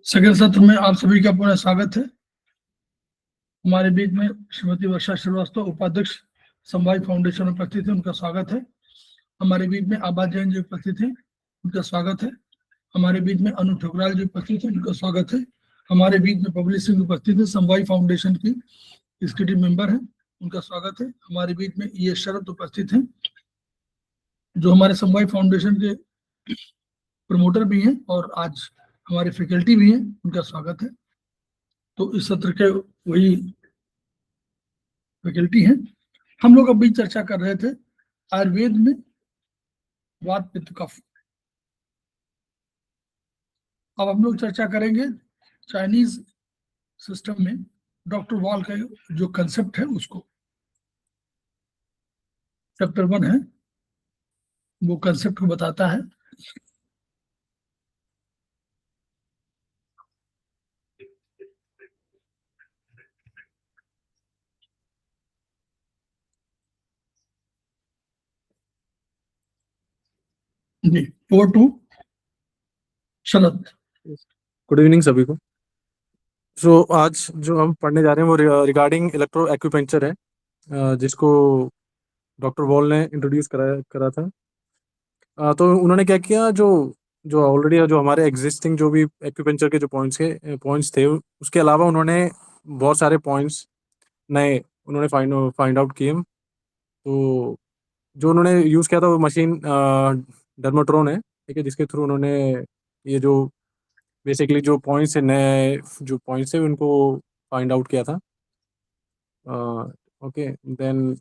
Second सत्र में आप सभी का पुनः स्वागत है। हमारे बीच में श्रीमती वर्षा श्रीवास्तव, उपाध्यक्ष समवाय फाउंडेशन में उपस्थित है, उनका स्वागत है। हमारे बीच में आभा जैन जी उपस्थित है, उनका स्वागत है। हमारे बीच में अनु ठुकराल जी उपस्थित है, उनका स्वागत है। हमारे बीच में पब्लिशिंग उपस्थित है, समवाय फाउंडेशन की एग्जीक्यूटिव मेंबर है, उनका स्वागत है। हमारे बीच में ये शरद उपस्थित है, जो हमारे समवाय फाउंडेशन के प्रमोटर भी हैं और आज हमारे फैकल्टी भी हैं, उनका स्वागत है। तो इस सत्र के वही फैकल्टी हैं। हम लोग अभी चर्चा कर रहे थे आयुर्वेद में वात पित्त कफ। अब हम लोग चर्चा करेंगे चाइनीज सिस्टम में डॉक्टर वॉल का जो कंसेप्ट है उसको। चैप्टर 1 है, वो कंसेप्ट को बताता है। जी, over to Sharad. Good evening सभी को। आज जो हम पढ़ने जा रहे हैं वो रिगार्डिंग इलेक्ट्रो एक्यूपेंचर है, जिसको डॉक्टर वॉल ने इंट्रोड्यूस करा था। तो उन्होंने क्या किया, जो जो ऑलरेडी जो हमारे एग्जिस्टिंग जो भी एक्यूपेंचर के जो पॉइंट्स थे उसके अलावा उन्होंने बहुत सारे पॉइंट्स नए उन्होंने फाइंड आउट किए। तो जो उन्होंने यूज़ किया था वो मशीन डर्माट्रोन है, ठीक है, जिसके थ्रू उन्होंने ये जो बेसिकली जो पॉइंट्स है, नए जो पॉइंट्स है उनको फाइंड आउट किया था। ओके, देन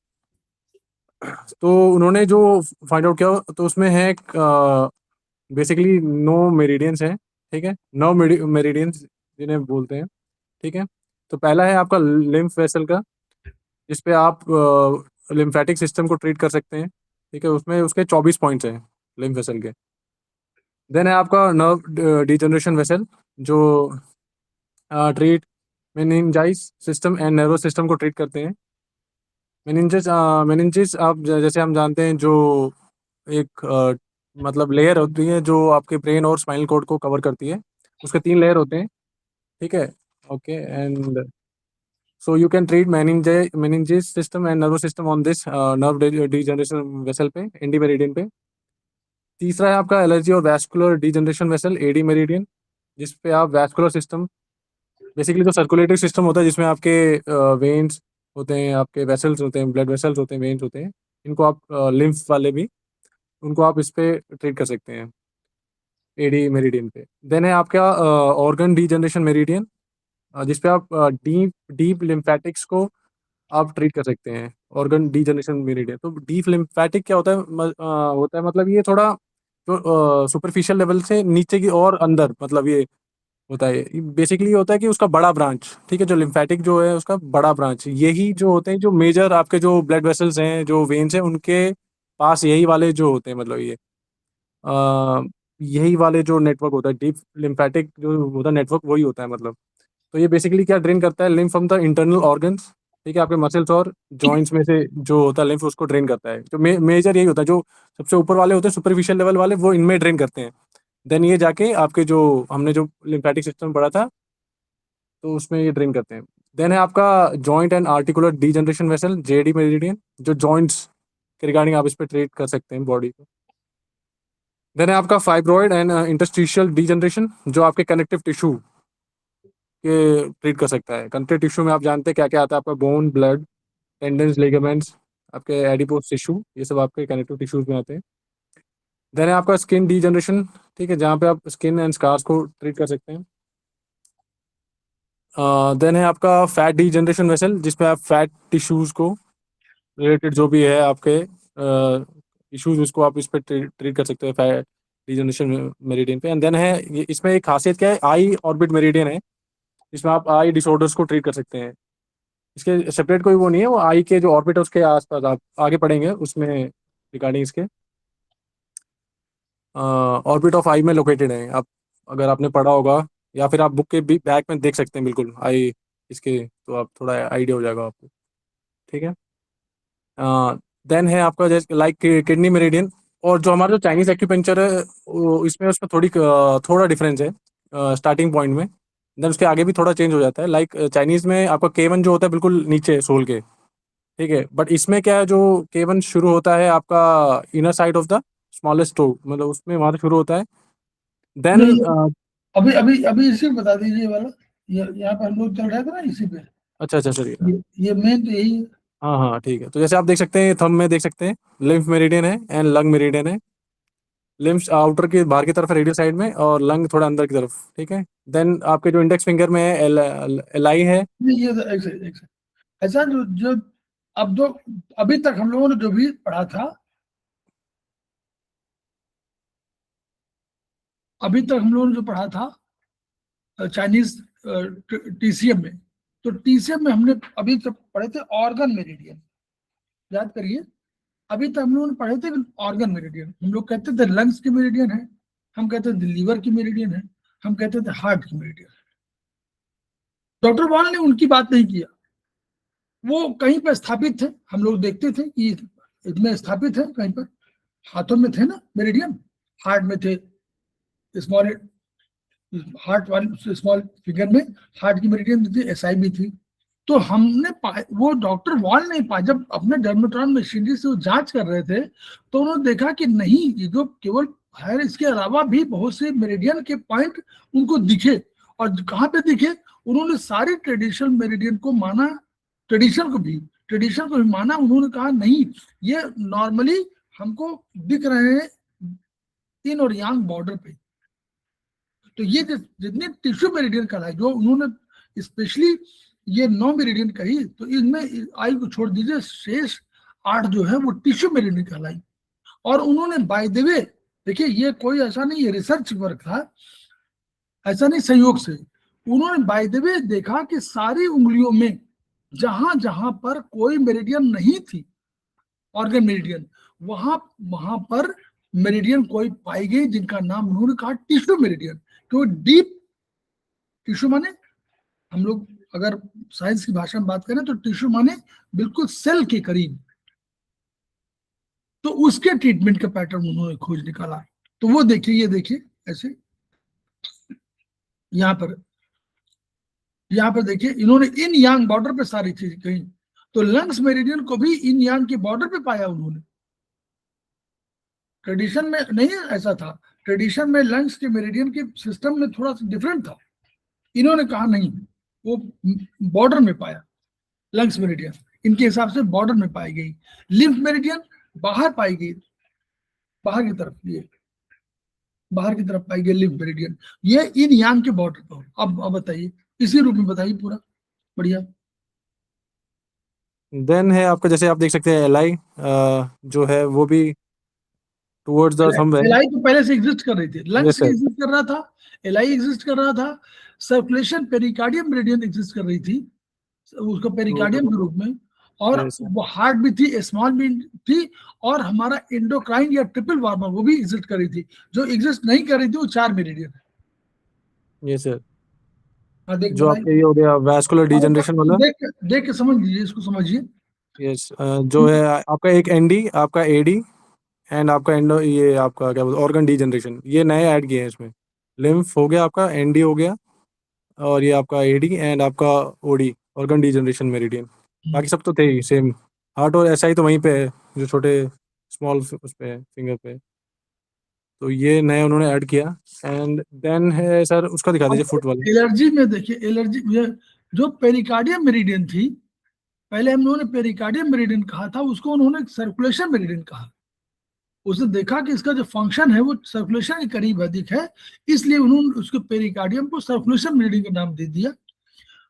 तो उन्होंने जो फाइंड आउट किया तो उसमें है बेसिकली 9 मेरिडियंस हैं, ठीक है, 9 मेरिडियंस जिन्हें बोलते हैं, ठीक है। तो पहला है आपका लिम्फ वेसल का, जिस पे आप लिम्फेटिक सिस्टम को ट्रीट कर सकते हैं, ठीक है। उसमें उसके 24 पॉइंट्स हैं लिम्फ वेसल के। देन है आपका नर्व डिजनरेशन वेसल, जो treat meninges system and nervous system को ट्रीट करते हैं। मेनिंजिस आप जैसे हम जानते हैं, जो एक मतलब लेयर होती है जो आपके ब्रेन और स्पाइनल कॉर्ड को कवर करती है। उसके 3 लेयर होते हैं, ठीक है। Okay, and so you can treat meninges system and nervous system on this nerve degeneration vessel पे, एंडी मेरिडियन पे। तीसरा है आपका एलर्जी और vascular degeneration vessel, AD meridian, जिस पे आप वैस्कुलर सिस्टम, बेसिकली जो सर्कुलेटरी सिस्टम होता है जिसमें आपके वेन्स होते हैं, आपके वेसल्स होते हैं, ब्लड वेसल्स होते हैं, वेन्स होते हैं, इनको आप लिम्फ वाले भी उनको आप इस पे ट्रीट कर सकते हैं, एडी मेरिडियन पे। देन है आपका ऑर्गन डीजनरेशन मेरिडियन, जिस पे आप डीप लिम्फेटिक्स को आप ट्रीट कर सकते हैं, ऑर्गन डीजनरेशन मेरिडियन। तो डीप लिम्फेटिक क्या होता है, होता है मतलब ये थोड़ा जो सुपरफिशियल लेवल से नीचे की और अंदर, मतलब ये होता है बेसिकली होता है कि उसका बड़ा ब्रांच, ठीक है, जो लिम्फेटिक जो है उसका बड़ा ब्रांच, यही जो होते हैं जो मेजर आपके जो ब्लड वेसल्स हैं, जो वेन्स हैं, उनके पास यही वाले जो होते हैं, मतलब ये यही वाले जो नेटवर्क होता है, डीप लिम्फेटिक जो होता है नेटवर्क, वही होता है मतलब। तो ये बेसिकली क्या ड्रेन करता है, lymph from the internal organs, ठीक है, आपके मसल्स और जॉइंट्स में से जो होता है लिम्फ उसको ड्रेन करता है। जो मेजर यही होता है, जो सबसे ऊपर वाले होते हैं सुपरफिशियल लेवल वाले, वो इनमें ड्रेन करते हैं। देन ये जाके आपके जो हमने जो लिम्फेटिक सिस्टम पढ़ा था तो उसमें ये ड्रेन करते हैं। देन है आपका joint and articular degeneration vessel, JD meridian, जो जॉइंट्स के रिगार्डिंग आप इस पर ट्रीट कर सकते हैं बॉडी को। देन है आपका फाइब्रॉइड एंड इंटरस्टिशियल डीजनरेशन, जो आपके कनेक्टिव टिश्यू के ट्रीट कर सकता है। कनेक्टिव टिश्यू में आप जानते हैं क्या क्या आता है, आपका बोन, ब्लड, टेंडन्स, लिगामेंट्स, आपके एडिपोज टिश्यू, ये सब आपके कनेक्टिव टिश्यूज में आते हैं। देन है आपका स्किन डीजनरेशन, ठीक है, जहाँ पे आप स्किन एंड स्कार्स को ट्रीट कर सकते हैं। देन है आपका फैट डीजनरेशन वेसल, जिसपे आप फैट टिश्यूज को रिलेटेड जो भी है आपके इश्यूज, उसको आप इस पर ट्रीट कर सकते हैं, फैट डीजनरेशन मेरिडियन पे। एंड देन है इसमें एक खासियत क्या है, आई ऑर्बिट मेरिडियन है, जिसमें आप आई डिसऑर्डर्स को ट्रीट कर सकते हैं। इसके सेपरेट कोई वो नहीं है, वो आई के जो ऑर्बिट है उसके आसपास आप आगे पढ़ेंगे उसमें रिगार्डिंग इसके ऑर्बिट ऑफ आई में लोकेटेड है। आप अगर आपने पढ़ा होगा या फिर आप बुक के भी बैक में देख सकते हैं बिल्कुल आई इसके, तो आप थोड़ा आइडिया हो जाएगा आपको, ठीक है। देन है आपका जैसे लाइक किडनी मेरिडियन, और जो हमारा जो चाइनीज एक्यूपेंचर है इसमें उसमें थोड़ा डिफरेंस है स्टार्टिंग पॉइंट में। देन उसके आगे भी थोड़ा चेंज हो जाता है। लाइक चाइनीज में आपका K1 जो होता है बिल्कुल नीचे सोल के, ठीक है। बट इसमें क्या है, जो K1 शुरू होता है आपका inner side of the smallest toe, मतलब उसमें वहां से शुरू होता है। देन नहीं, अभी अभी अभी इसी पे बता दीजिए ये वाला। ये यहाँ पर हम लोग चल रहे थे ना इसी पे। अच्छा चलिए। ये मेन तो यही है। हाँ हाँ ठीक है। तो जैसे आप देख सकते हैं थंब में देख सकते हैं लिम्फ मेरिडियन है एंड लंग मेरिडियन है। लिम्फ आउटर की बाहर की तरफ है रेडियल साइड में, और लंग थोड़ा अंदर की तरफ, ठीक है। देन आपके जो इंडेक्स फिंगर में है एल आई है। नहीं, ये तो एक से ऐसा जो जो अब जो अभी तक हम लोगों ने जो भी पढ़ा था, अभी तक हम लोगों ने जो पढ़ा था चाइनीज TCM में, तो TCM में हमने अभी तक पढ़े थे ऑर्गन मेरिडियन। याद करिए, अभी तक हम लोगों ने पढ़े थे ऑर्गन मेरिडियन। हम लोग कहते थे लंग्स की मेरिडियन है, हम कहते थे लीवर की मेरिडियन है, हम कहते थे हार्ट की मेरिडियन। डॉक्टर वॉल ने उनकी बात नहीं किया, वो कहीं पर स्थापित थे, हम लोग देखते थे कि इसमें स्थापित है कहीं पर। हाथों में थे ना मेरिडियन, हार्ट में थे, स्मॉल हार्ट वाले स्मॉल फिगर में हार्ट की मेरिडियन थी, SI भी थी। तो हमने वो डॉक्टर वॉल ने जब अपने डर्मेटोन मशीनरी से वो जांच कर रहे थे, तो उन्होंने देखा कि नहीं, ये जो केवल है, इसके अलावा भी बहुत से मेरिडियन के पॉइंट उनको दिखे। और कहाँ पे दिखे, उन्होंने सारे ट्रेडिशनल मेरिडियन को माना, ट्रेडिशन को भी माना। उन्होंने कहा नहीं, ये नॉर्मली हमको दिख रहे हैं इन और यांग बॉर्डर पे। तो ये जितने टिश्यू मेरिडियन कहलाए, जो उन्होंने स्पेशली ये 9 मेरिडियन कही, तो इनमें आई को छोड़ दीजिए, शेष 8 जो है वो टिश्यू मेरिडियन कहलाई। और उन्होंने बाय द वे, देखिए ये कोई ऐसा नहीं है रिसर्च वर्क था, ऐसा नहीं संयोग से, उन्होंने बाय द वे देखा कि सारी उंगलियों में जहां जहां पर कोई मेरिडियन नहीं थी, ऑर्गन मेरिडियन, वहां वहां पर मेरिडियन कोई पाई गई जिनका नाम उन्होंने कहा टिश्यू मेरिडियन। तो डीप टिश्यू माने, हम लोग अगर साइंस की भाषा में बात करें तो टिश्यू माने बिल्कुल सेल के करीब। तो उसके ट्रीटमेंट का पैटर्न उन्होंने खोज निकाला। तो वो देखिए, ये देखिए ऐसे यहाँ पर देखिए, इन्होंने इन यांग बॉर्डर पे सारी चीज कही। तो लंग्स मेरिडियन को भी इन यांग के बॉर्डर पे पाया उन्होंने। ट्रेडिशन में नहीं ऐसा था, ट्रेडिशन में लंग्स के मेरिडियन के सिस्टम में थोड़ा सा डिफरेंट था। इन्होंने कहा नहीं, वो बॉर्डर में पाया लंग्स मेरिडियन, इनके हिसाब से बॉर्डर में पाई गई। लिम्फ मेरिडियन बाहर पाई गई, बाहर की तरफ, ये बाहर की तरफ पाई गई लिम्फ मेरिडियन, ये इन यांग के बॉर्डर पर। अब बताइए, इसी रूप में बताइए पूरा, बढ़िया। देन है आपका, जैसे आप देख सकते हैं LI जो है वो भी टुवर्ड्स द थंब है। LI तो पहले से एग्जिस्ट कर रही थी, यस लंग्स सर। एग्जिस्ट कर रहा था, LI एग्जिस्ट कर रहा था, सर्कुलेशन पेरिकार्डियम मेरिडियन एग्जिस्ट कर रही थी उसको पेरिकार्डियम के रूप में, और यस वो हार्ट भी थी, स्मॉल भी थी, और हमारा एंडोक्राइन या ट्रिपल वार्मर वो भी एग्जिस्ट कर रही थी। जो एग्जिस्ट नहीं कर रही थी वो 4 मेरिडियन है। Yes sir. हाँ, देख जो आपके ये बताइए, हो गया वैस्कुलर डिजनरेशन वाला। देख के समझ लीजिए, इसको समझिए। यस जो है आपका एक ND, आपका AD एंड आपका एंडो, ये आपका क्या बोलते हैं ऑर्गन डीजनरेशन, ये नए ऐड किए हैं इसमें। लिम्फ हो गया आपका, ND हो गया, और ये आपका AD एंड आपका OD, ऑर्गन डीजनरेशन मेरिडियन। बाकी सब तो थे ही सेम। हार्ट और SI तो वहीं पे है, जो छोटे स्मॉल उस पे है, फिंगर पे। तो ये नए उन्होंने ऐड किया। एंड देन है सर, उसका दिखा दीजिए फुट वाला। एलर्जी में देखिए, एलर्जी जो पेरिकार्डियम मेरिडियन थी, पहले हम लोगों ने पेरिकार्डियम मेरिडियन कहा था, उसको उन्होंने सर्कुलेशन मेरिडियन कहा। उसने देखा कि इसका जो फंक्शन है वो सर्कुलेशन के करीब अधिक है, इसलिए उन्होंने उसको पेरिकार्डियम को सर्कुलेशन मेरिडियन का नाम दे दिया।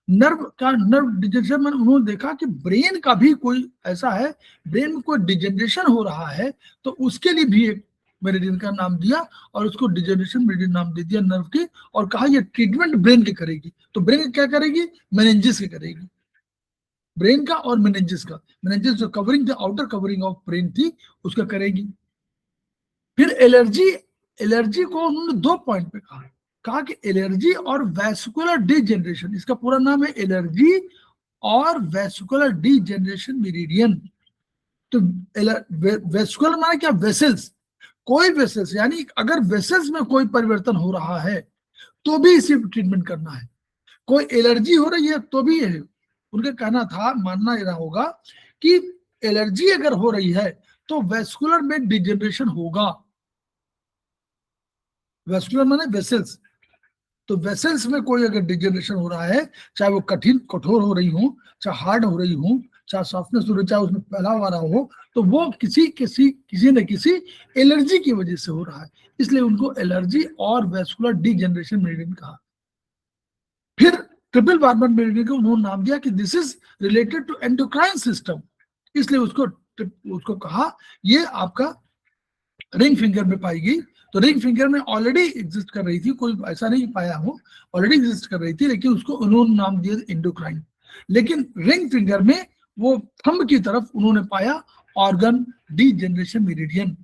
नर्व डिजेनरेशन में उन्होंने देखा कि ब्रेन का भी कोई ऐसा है, ब्रेन में कोई डिजेनरेशन हो रहा है, तो उसके लिए भी एक मेरिडियन का नाम दिया, और उसको डिजेनरेशन मेरिडियन नाम दे दिया नर्व की, और कहा ये ट्रीटमेंट ब्रेन की करेगी। तो ब्रेन क्या करेगी, मेनिंजिस की करेगी, ब्रेन का और मेनिंजिस का। मेनिंजिस जो covering the outer covering of brain थी, उसका करेगी। फिर एलर्जी को उन्होंने 2 पॉइंट पे कहा कि एलर्जी और वैस्कुलर डीजनरेशन, इसका पूरा नाम है एलर्जी और वैस्कुलर डीजनरेशन मेरिडियन। तो वेस्कुलर माने क्या, वेसल्स, कोई वेसल्स, यानी अगर वेसल्स में कोई परिवर्तन हो रहा है तो भी इसी ट्रीटमेंट करना है। कोई एलर्जी हो रही है तो भी है। उनका कहना था, मानना ये रहा होगा कि एलर्जी अगर हो रही है तो वेस्कुलर में डिजेनरेशन होगा। वेस्कुलर माने वेसल्स, तो वेसल्स में कोई अगर डिजेनरेशन हो रहा है, चाहे वो कठोर हो रही हो, चाहे हार्ड हो रही हो, चाहे सॉफ्टनेस हो रही, चाहे उसमें फैलाव आ रहा हो, तो वो किसी न किसी एलर्जी की वजह से हो रहा है। इसलिए उनको एलर्जी और वेस्कुलर डिजेनरेशन मेरिडियन कहा। फिर ट्रिपल बार्बर मेरिडियन को उन्होंने नाम दिया कि this is related to endocrine system, इसलिए उसको कहा ये आपका रिंग फिंगर में पाई गई। तो रिंग फिंगर में ऑलरेडी एग्जिस्ट कर रही थी, कोई ऐसा नहीं पाया हो, ऑलरेडी एग्जिस्ट कर रही थी, लेकिन उसको उन्होंने नाम दिया एंडोक्राइन। लेकिन रिंग फिंगर में वो थंब की तरफ उन्होंने पाया ऑर्गन डीजेनरेशन मेरिडियन,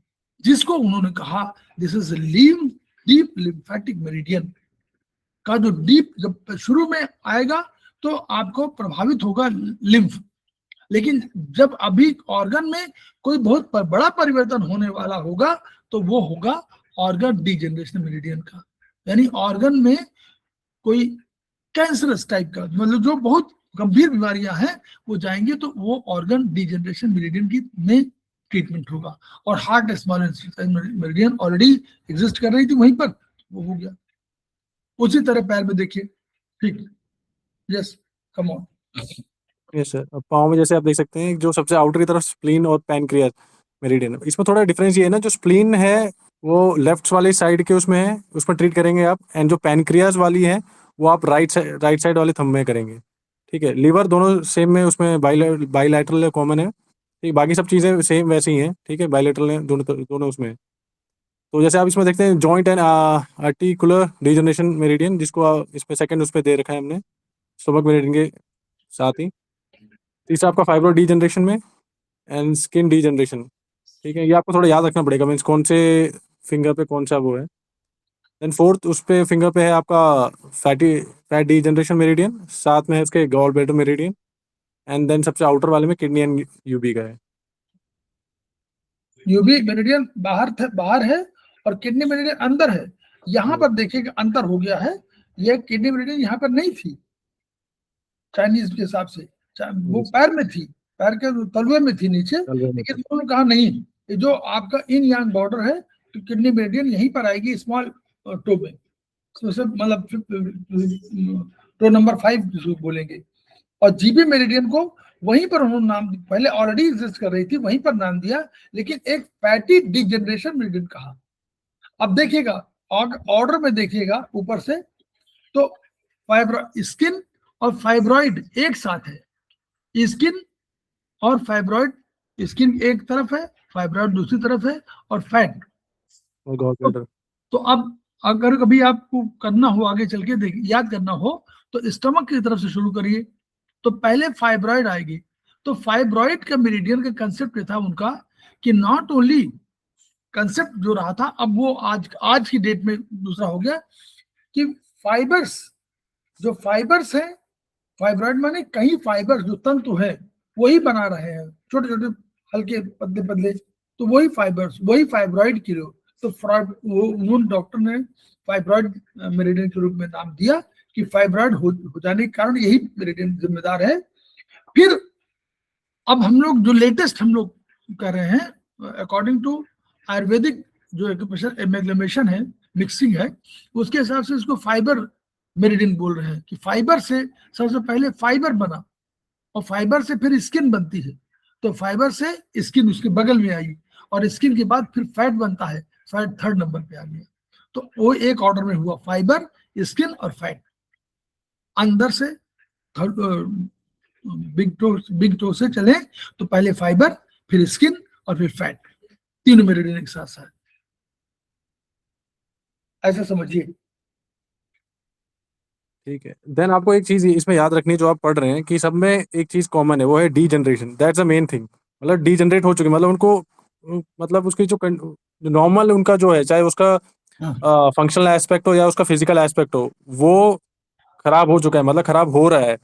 जिसको उन्होंने कहा this is deep lymphatic meridian का। जो डीप जब शुरू में आएगा तो आपको प्रभावित होगा लिम्फ, लेकिन जब अभी ऑर्गन में कोई बहुत बड़ा परिवर्तन होने वाला होगा तो वो होगा ऑर्गन डीजेनरेशन मेरिडियन का। यानी ऑर्गन में कोई कैंसरस टाइप का, मतलब जो बहुत गंभीर बीमारियां हैं वो जाएंगे तो वो ऑर्गन डीजेनरेशन मेरिडियन की में ट्रीटमेंट होगा। और heart small meridian already exist कर रही थी वहीं पर, वो हो गया। उसी तरह पैर में देखिए, ठीक, yes, come on. Yes sir. अब पाँव में जैसे आप देख सकते हैं जो सबसे आउटर की तरफ स्प्लीन और पैनक्रियास मेरिडियन है। इसमें थोड़ा डिफरेंस ये है ना, जो स्प्लीन है वो लेफ्ट वाली साइड के उसमें है, उसमें ट्रीट करेंगे आप, एंड जो पैनक्रियास वाली है वो आप राइट साइड वाले थंब में करेंगे। ठीक है, लीवर दोनों सेम में, उसमें बाईलैटरल कॉमन है। ठीक, बाकी सब चीज़ें सेम वैसी ही हैं। ठीक है, बाईलैटरल है दोनों उसमें। तो जैसे आप इसमें देखते हैं joint and articular degeneration meridian, जिसको इसमें सेकंड उस पर दे रखा है हमने स्टोमक मेरिडियन के साथ ही। तीसरा आपका फाइब्रो डीजनरेशन में एंड स्किन डीजनरेशन। ठीक है, ये आपको थोड़ा याद रखना पड़ेगा, मीन्स कौन से फिंगर पे कौन सा वो है। देन फोर्थ उस पे फिंगर पे है आपका फैट डीजनरेशन मेरिडियन, साथ में है इसके gall bladder meridian, and then सबसे आउटर वाले में किडनी एंड यूबी का है। यूबी मेरिडियन बाहर है और किडनी मेरिडियन अंदर है। यहाँ पर देखिए अंतर हो गया है, ये किडनी मेरिडियन यहाँ पर नहीं थी चाइनीज के हिसाब से, वो पैर में थी, पैर के तलवे में थी नीचे, लेकिन उन्होंने कहा नहीं, ये जो आपका इन यांग बॉर्डर है तो किडनी मेरिडियन यहीं पर आएगी स्मॉल टो में, मतलब टो नंबर 5 बोलेंगे। और जीबी मेरिडियन को वहीं पर उन्होंने नाम, पहले ऑलरेडी एग्जिस्ट कर रही थी वहीं पर नाम दिया, लेकिन एक फैटी डिजेनरेशन मेरिडियन कहा। अब देखिएगा ऑर्डर में देखिएगा ऊपर से, तो स्किन और फाइब्रॉइड एक साथ है। स्किन और फाइब्रॉइड, स्किन एक तरफ है, फाइब्रॉइड दूसरी तरफ है, और फैट। तो अब अगर कभी आपको करना हो आगे चल के याद करना हो तो स्टमक की तरफ से शुरू करिए, तो पहले फाइब्रॉइड आएगी। तो फाइब्रॉइड का मेरिडियन का कंसेप्ट था उनका कि नॉट ओनली कंसेप्ट जो रहा था, अब वो आज की डेट में दूसरा हो गया कि फाइबर्स, जो फाइबर्स है, फाइब्रॉइड माने कई फाइबर्स जो तंतु है वही बना रहे हैं, छोटे छोटे हल्के पतले पतले, तो वही फाइबर्स, वही फाइब्रॉइड की रो। तो वो डॉक्टर ने फाइब्रॉइड मेरिडियन के रूप में नाम दिया कि फाइब्रॉइड हो जाने के कारण यही मेरिडियन जिम्मेदार है। फिर अब हम लोग जो लेटेस्ट हम लोग कर रहे हैं अकॉर्डिंग टू आयुर्वेदिक जो एमेग्लेमेशन है, मिक्सिंग है, उसके हिसाब से इसको फाइबर मेरिडियन बोल रहे हैं कि फाइबर से सबसे पहले फाइबर बना और फाइबर से फिर स्किन बनती है, तो फाइबर से स्किन उसके बगल में आई और स्किन के बाद फिर फैट बनता है, फैट थर्ड नंबर पे आ गया। तो वो एक ऑर्डर में हुआ, फाइबर, स्किन और फैट। अंदर से बिग टो से चले तो पहले फाइबर, फिर स्किन और फिर फैट, तीनों मेरिडियन एक साथ साथ, ऐसा समझिए। ठीक है, देन आपको एक चीज इसमें याद रखनी, जो आप पढ़ रहे हैं कि सब में एक चीज कॉमन है, वो है degeneration. That's the main thing. मतलब डीजनरेट हो चुके, मतलब उनको, मतलब उसकी जो नॉर्मल उनका जो है, चाहे उसका फंक्शनल एस्पेक्ट हो या उसका फिजिकल एस्पेक्ट हो, वो खराब हो चुका है, मतलब खराब हो रहा है,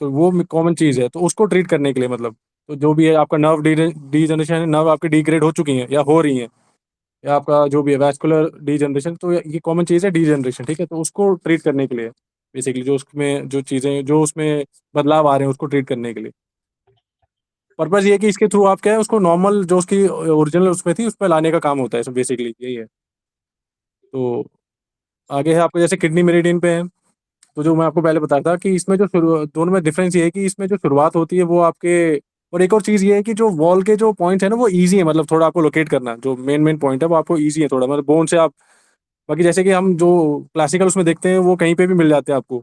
तो वो कॉमन चीज है। तो उसको ट्रीट करने के लिए, मतलब तो जो भी है आपका नर्व डीजनरेशन है, नर्व आपकी डिग्रेड हो चुकी है या हो रही है, या आपका जो भी है वैस्कुलर डीजनरेशन, तो ये कॉमन चीज़ है डीजनरेशन, ठीक है? तो उसको ट्रीट करने के लिए बेसिकली जो उसमें जो चीज़ें जो उसमें बदलाव आ रहे हैं उसको ट्रीट करने के लिए। पर्पज़ ये है कि इसके थ्रू आप क्या है उसको नॉर्मल जो उसकी ओरिजिनल उसमें थी, उस पे लाने का काम होता है, बेसिकली यही है। तो आगे है आपका जैसे किडनी मेरिडियन पे है, तो जो मैं आपको पहले बताया था कि इसमें जो दोनों में डिफरेंस ये है कि इसमें जो शुरुआत होती है वो आपके, और एक और चीज़ ये है कि जो वॉल के जो पॉइंट्स है ना वो ईज़ी है, मतलब थोड़ा आपको लोकेट करना, जो मेन पॉइंट है वो आपको ईज़ी है थोड़ा, मतलब बोन से आप, बाकी जैसे कि हम जो क्लासिकल उसमें देखते हैं वो कहीं पे भी मिल जाते हैं आपको,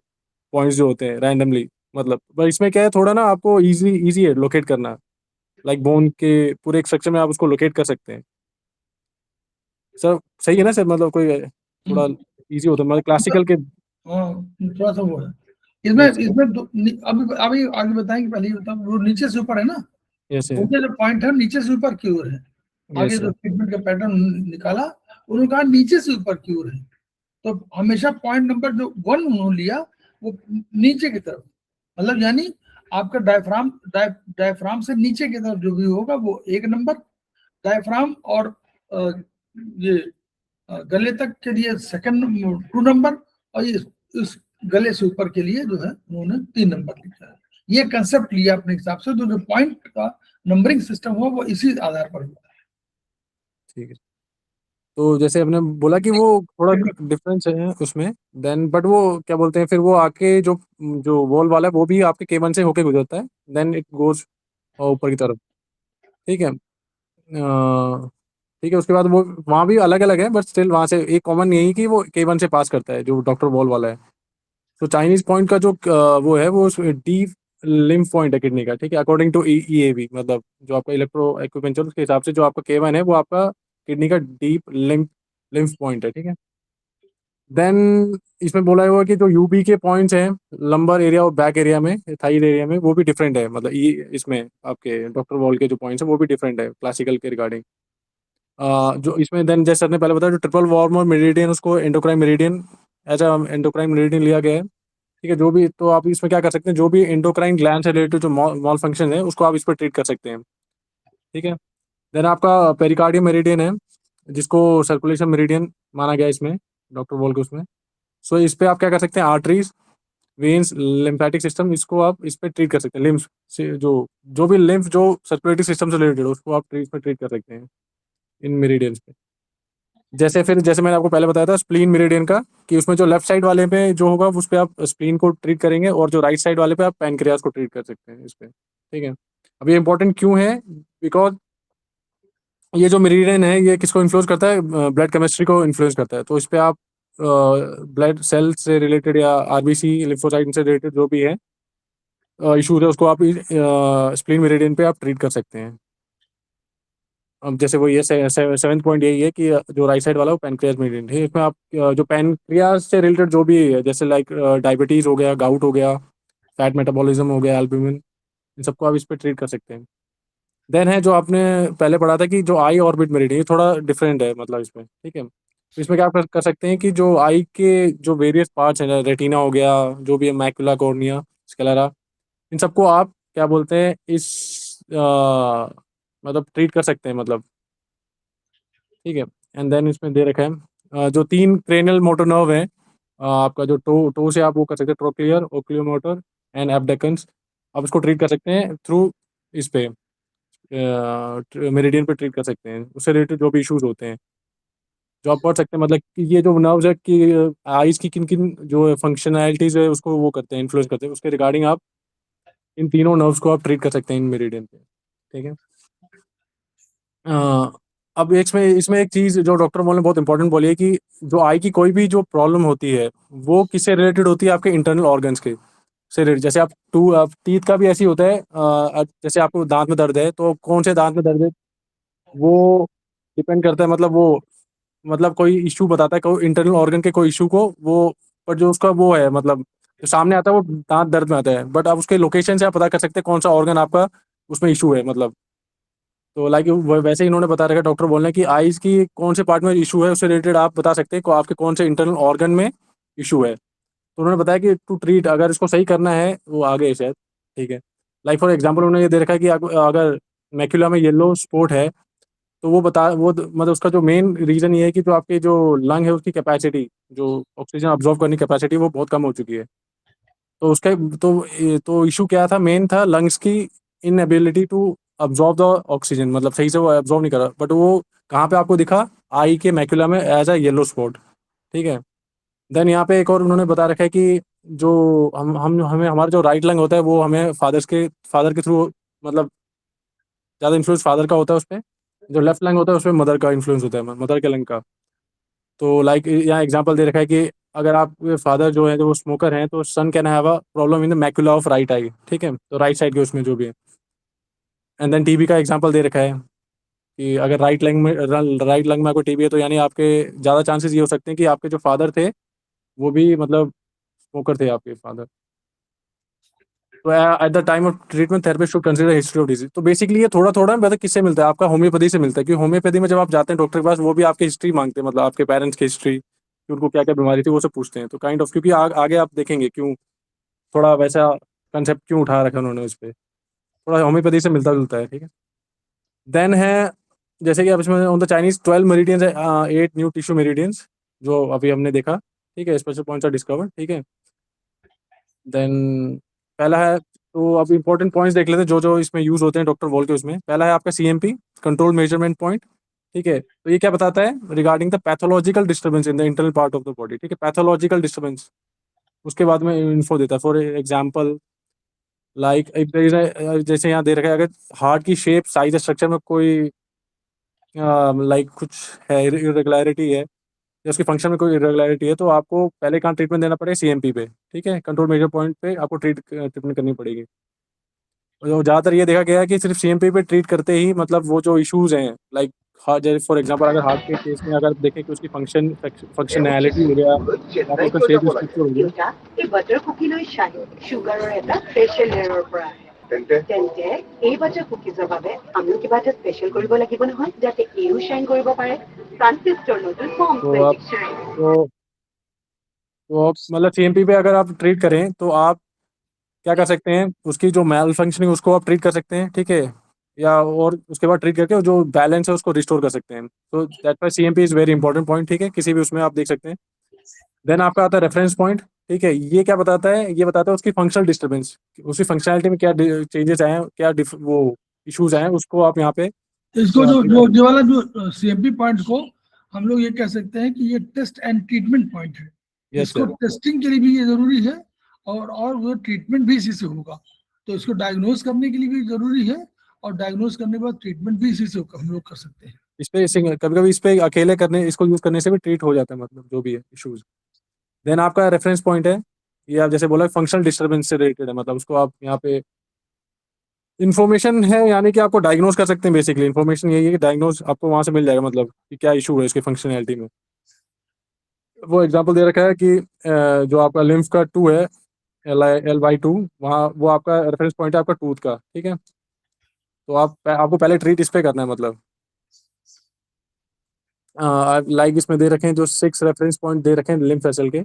पॉइंट्स जो होते हैं रैंडमली, मतलब पर इसमें क्या है थोड़ा ना आपको ईज़ी ईज़ी है लोकेट करना, लाइक बोन के पूरे एक स्ट्रक्चर में आप उसको लोकेट कर सकते हैं। सर सही है ना सर, मतलब कोई थोड़ा हम्म, ईज़ी होता है, मतलब क्लासिकल के। हाँ, थोड़ा सा वो है इसमें। यस, इसमें अभी अभी आगे बताएंगे, पहले ही बताओ, वो नीचे से ऊपर है ना, यस, उनके जो पॉइंट है नीचे से ऊपर की ओर है। आगे यस जो सर। ट्रीटमेंट का पैटर्न निकाला, उन्होंने कहा नीचे से ऊपर की ओर है। तो हमेशा पॉइंट नंबर जो 1 उन्होंने लिया वो नीचे की तरफ, मतलब यानी आपका डायफ्राम से नीचे की तरफ जो भी होगा वो 1 नंबर, डायफ्राम और ये गले तक के लिए सेकंड 2 नंबर, और इस गले से ऊपर के लिए जो है उन्होंने 3 नंबर लिखा है। ये कंसेप्ट लिया अपने हिसाब से, तो जो पॉइंट का नंबरिंग सिस्टम हुआ वो इसी आधार पर हुआ। ठीक है। तो जैसे आपने बोला कि वो थोड़ा डिफरेंस है उसमें, देन बट वो क्या बोलते हैं फिर वो आके जो जो वॉल वाला है वो भी आपके केबल से होके गुजरता है, देन इट गोज ऊपर की तरफ, ठीक है। ठीक है, उसके बाद वो वहाँ भी अलग अलग है, बट स्टिल वहाँ से एक कॉमन यही कि वो केबल से पास करता है जो डॉक्टर वॉल वाला है। तो चाइनीज पॉइंट का जो वो है वो डीप लिम्फ पॉइंट है किडनी का, ठीक है, अकॉर्डिंग टू ईएवी, मतलब जो आपका इलेक्ट्रो एक्यूपेंचर उसके हिसाब से जो आपका केवन है वो आपका किडनी का डीप लिम्फ लिम्फ पॉइंट है, ठीक है। देन इसमें बोला हुआ है कि जो यूबी के पॉइंट्स हैं लंबर एरिया और बैक एरिया में, थाइज एरिया में, वो भी डिफरेंट है, मतलब ये इसमें आपके डॉक्टर वॉल के जो पॉइंट्स हैं वो भी डिफरेंट है क्लासिकल के रिगार्डिंग। जो इसमें देन जैसे सर ने पहले बताया जो ट्रिपल वार्म मेरिडियन उसको endocrine meridian as endocrine meridian लिया गया है, ठीक है। जो भी तो आप इसमें क्या कर सकते हैं, जो भी एंडोक्राइन ग्लैंड से रिलेटेड जो मॉल फंक्शन है उसको आप इस पर ट्रीट कर सकते हैं, ठीक है। देन आपका पेरिकार्डियम मेरिडियन है जिसको सर्कुलेशन मेरिडियन माना गया है इसमें, डॉक्टर वॉल के उसमें। सो इस पे आप क्या कर सकते हैं, आर्टरीज, वेन्स, लिम्फेटिक सिस्टम, इसको आप इस पे ट्रीट कर सकते हैं, लिम्फ से जो जो भी लिम्फ जो सर्कुलेटरी सिस्टम से रिलेटेड हो उसको आप इसमें ट्रीट कर सकते हैं इन मेरिडियंस पे। जैसे फिर जैसे मैंने आपको पहले बताया था स्प्लीन मेरिडियन का, कि उसमें जो लेफ्ट साइड वाले पे जो होगा उस पे आप स्प्लीन को ट्रीट करेंगे, और जो राइट साइड वाले पे आप पैनक्रियाज को ट्रीट कर सकते हैं इस पे, ठीक है। अब ये इंपॉर्टेंट क्यों है, बिकॉज ये जो मेरिडियन है ये किसको इन्फ्लुएंस करता है, ब्लड केमिस्ट्री को इन्फ्लुएंस करता है। तो इस पे आप ब्लड सेल से रिलेटेड या आरबीसी लिम्फोसाइट से रिलेटेड जो भी है इशूज है उसको आप स्प्लीन मेरिडियन पे आप ट्रीट कर सकते हैं। अब जैसे वो ये सेवन्थ पॉइंट यही है कि जो राइट साइड वाला वो पैनक्रियाज मेरिडियन है, इसमें आप जो पैनक्रियाज से रिलेटेड जो भी है जैसे लाइक डायबिटीज़ हो गया, गाउट हो गया, फैट मेटाबॉलिज्म हो गया, एल्ब्यूमिन, इन सबको आप इस पे ट्रीट कर सकते हैं। देन है जो आपने पहले पढ़ा था कि जो आई ऑर्बिट मेरिडियन, ये थोड़ा डिफरेंट है मतलब इसमें, ठीक है। तो इसमें क्या आप कर सकते हैं कि जो आई के जो वेरियस पार्ट्स हैं, रेटिना हो गया, जो भी है मैकुला कॉर्निया, स्क्लेरा, इन सबको आप क्या बोलते हैं इस मतलब ट्रीट कर सकते हैं, मतलब ठीक है। एंड देन इसमें दे रखा है जो 3 क्रेनियल मोटर नर्व है, आपका जो टो से आप वो कर सकते हैं, ट्रोक्लियर, ओक्यूलोमोटर एंड एब्डक्शंस, आप इसको ट्रीट कर सकते हैं थ्रू इस पे मेरिडियन पे ट्रीट कर सकते हैं, उससे रिलेटेड जो भी इश्यूज होते हैं जो आप पढ़ सकते हैं, मतलब कि ये जो नर्व्स है कि आइज की किन किन जो फंक्शनैलिटीज है उसको वो करते हैं, इन्फ्लुएंस करते हैं, उसके रिगार्डिंग आप इन तीनों नर्व्स को आप ट्रीट कर सकते हैं इन मेरिडियन पे, ठीक है। अ, अब इसमें इसमें एक चीज़ जो डॉक्टर मोल ने बहुत इंपॉर्टेंट बोली है कि जो आई की कोई भी जो प्रॉब्लम होती है वो किससे रिलेटेड होती है, आपके इंटरनल ऑर्गन्स के से रिलेटेड। जैसे आप टीथ का भी ऐसी होता है, जैसे आपको दांत में दर्द है तो कौन से दांत में दर्द है वो डिपेंड करता है, मतलब वो मतलब कोई इश्यू बताता है कोई इंटरनल ऑर्गन के कोई इश्यू को वो, पर जो उसका वो है मतलब जो सामने आता है वो दांत दर्द में आता है, बट आप उसके लोकेशन से आप पता कर सकते हैं कौन सा ऑर्गन आपका उसमें इशू है, मतलब। तो लाइक वैसे ही इन्होंने बता रखा है डॉक्टर बोल रहे हैं कि आईज की कौन से पार्ट में इशू है उससे रिलेटेड आप बता सकते हैं को आपके कौन से इंटरनल ऑर्गन में इशू है। तो उन्होंने बताया कि टू ट्रीट अगर इसको सही करना है वो आगे शायद, ठीक है। लाइक फॉर एग्जांपल उन्होंने ये दे रखा है कि अगर मैक्यूला में येलो स्पॉट है तो वो मतलब उसका जो मेन रीज़न ये है कि जो आपके जो लंग है उसकी कैपेसिटी, जो ऑक्सीजन अब्जॉर्ब करने की कैपेसिटी वो बहुत कम हो चुकी है। तो उसका तो इशू क्या था, मेन था लंग्स की inability to absorb the oxygen, मतलब सही से वो अब्जॉर्ब नहीं कर रहा। बट वो कहाँ पे आपको दिखा, आई के मैक्यूला में एज अ येलो स्पॉट, ठीक है। देन यहाँ पे एक और उन्होंने बता रखा है कि जो हम हमें हमारा जो राइट लंग होता है वो हमें फादर के थ्रू, मतलब ज़्यादा इन्फ्लुएंस फादर का होता है उस पर। जो लेफ्ट लंग होता है उसमें मदर का इन्फ्लुएंस होता है, मदर के लंग का। तो लाइक यहाँ एग्जांपल दे रखा है कि अगर आपके फादर जो है जो वो स्मोकर हैं, तो son can have a problem in the macula of right eye, ठीक है, तो राइट साइड के उसमें जो भी है। एंड देन टीबी का एग्जांपल दे रखा है कि अगर राइट लंग में आपको टीबी है, तो यानी आपके ज़्यादा चांसेस ये हो सकते हैं कि आपके जो फादर थे वो भी मतलब स्मोकर थे, आपके फादर। तो at the time of treatment therapist should consider history of disease. तो बेसिकली ये थोड़ा थोड़ा मतलब किससे मिलता है, आपका होम्योपैथी से मिलता है। क्योंकि होम्योपैथी में जब आप जाते हैं डॉक्टर के पास, वो भी आपकी हिस्ट्री मांगते हैं, मतलब आपके पेरेंट्स की हिस्ट्री, कि उनको क्या क्या बीमारी थी वो सब पूछते हैं। तो काइंड ऑफ, क्योंकि आगे आप देखेंगे क्यों थोड़ा वैसा कंसेप्ट क्यों उठा रखा उन्होंने उस पर, थोड़ा होम्योपैथी से मिलता जुलता है, ठीक है। देन है, जैसे कि अब इसमें ऑन द चाइनीज 12 मेरिडियंस है, 8 न्यू टिश्यू मेरिडियंस जो अभी हमने देखा, ठीक है, स्पेशल पॉइंट्स आर डिस्कवर्ड, ठीक है। देन पहला है, तो अब इंपॉर्टेंट पॉइंट्स देख लेते हैं जो जो इसमें यूज़ होते हैं डॉक्टर वॉल के। उसमें पहला है आपका सीएमपी, कंट्रोल मेजरमेंट पॉइंट, ठीक है। तो ये क्या बताता है, regarding the pathological disturbance in the internal part of the body, ठीक है, पैथोलॉजिकल डिस्टर्बेंस। उसके बाद में इन्फो देता है, फॉर एग्जाम्पल लाइक जैसे यहाँ दे रखा है, अगर हार्ट की शेप, साइज, स्ट्रक्चर में कोई लाइक कुछ है, इरेगुलरिटी है, या उसके फंक्शन में कोई इरेगुलरिटी है, तो आपको पहले कहाँ ट्रीटमेंट देना पड़ेगा, सीएमपी पे, ठीक है, कंट्रोल मेजर पॉइंट पे आपको ट्रीटमेंट करनी पड़ेगी। और ज़्यादातर ये देखा गया है कि सिर्फ सीएमपी पे ट्रीट करते ही मतलब वो जो इश्यूज हैं, लाइक हार्ट, जैसे फॉर एग्जांपल अगर हार्ट के केस में अगर देखें कि उसकी फंक्शनैलिटी हो गया, या फिर उसका शेप स्ट्रक्चर हो गया। দেউতা এই বাটাৰ কুকিলৈ চাই চুগাৰৰ এটা স্পেচিয়েল লেয়াৰৰ পৰা আহে তেন্তে এই বাটাৰ কুকিজৰ বাবে আমিও কিবা এটা স্পেচিয়েল কৰিব লাগিব নহয় যাতে এইও শ্বাইন কৰিব পাৰে ট্ৰান্সিস্টৰ নতুন ফৰ্ম तो आप শ্বাইন तो तो आप मतलब सीएमपी पे अगर आप ट्रीट करें तो आप क्या कर सकते हैं, उसकी जो मैल फंक्शनिंग उसको आप ट्रीट कर सकते हैं, ठीक है, या और उसके बाद ट्रीट करके जो बैलेंस है उसको रिस्टोर कर सकते हैं। तो that why CMP is very important point, ठीक है, किसी भी उसमें आप देख सकते हैं। देन आपका आता है रेफरेंस पॉइंट, ठीक है, ये क्या बताता है, ये बताता है उसकी फंक्शनल डिस्टर्बेंस, उसकी फंक्शनैलिटी में क्या चेंजेस आए हैं, क्या वो इश्यूज आए हैं, उसको आप यहाँ पे इसको जो treat जो कर ये वाला जो सीएमपी पॉइंट को हम लोग ये कह सकते हैं कि ये टेस्ट एंड ट्रीटमेंट पॉइंट है। यस इसको सर। टेस्टिंग के लिए भी ये जरूरी है, और वो ट्रीटमेंट भी इसी से होगा। तो इसको डायग्नोज करने के लिए भी जरूरी है, और डायग्नोज करने के बाद ट्रीटमेंट भी इसी से हम लोग कर सकते हैं। इस पे कभी कभी इस पे अकेले करने, इसको यूज करने से भी ट्रीट हो जाता है, मतलब जो भी है इश्यूज। देन आपका रेफरेंस पॉइंट है, ये आप जैसे बोला फंक्शनल डिस्टर्बेंस से रिलेटेड है, मतलब उसको आप यहाँ पे इन्फॉर्मेशन है, यानी कि आपको डायग्नोज कर सकते हैं। बेसिकली इन्फॉर्मेशन यही है कि डायग्नोज आपको वहाँ से मिल जाएगा, मतलब कि क्या इशू है इसके फंक्शनैलिटी में। वो एग्जांपल दे रखा है कि जो आपका लिम्फ का 2 है, L/2, वहाँ वो आपका रेफरेंस पॉइंट है आपका टूथ का, ठीक है। तो आपको पहले ट्रीट इस पे करना है, मतलब लाइक इसमें दे रखे हैं जो 6 रेफरेंस पॉइंट दे रखे हैं लिम्फ वेसल के,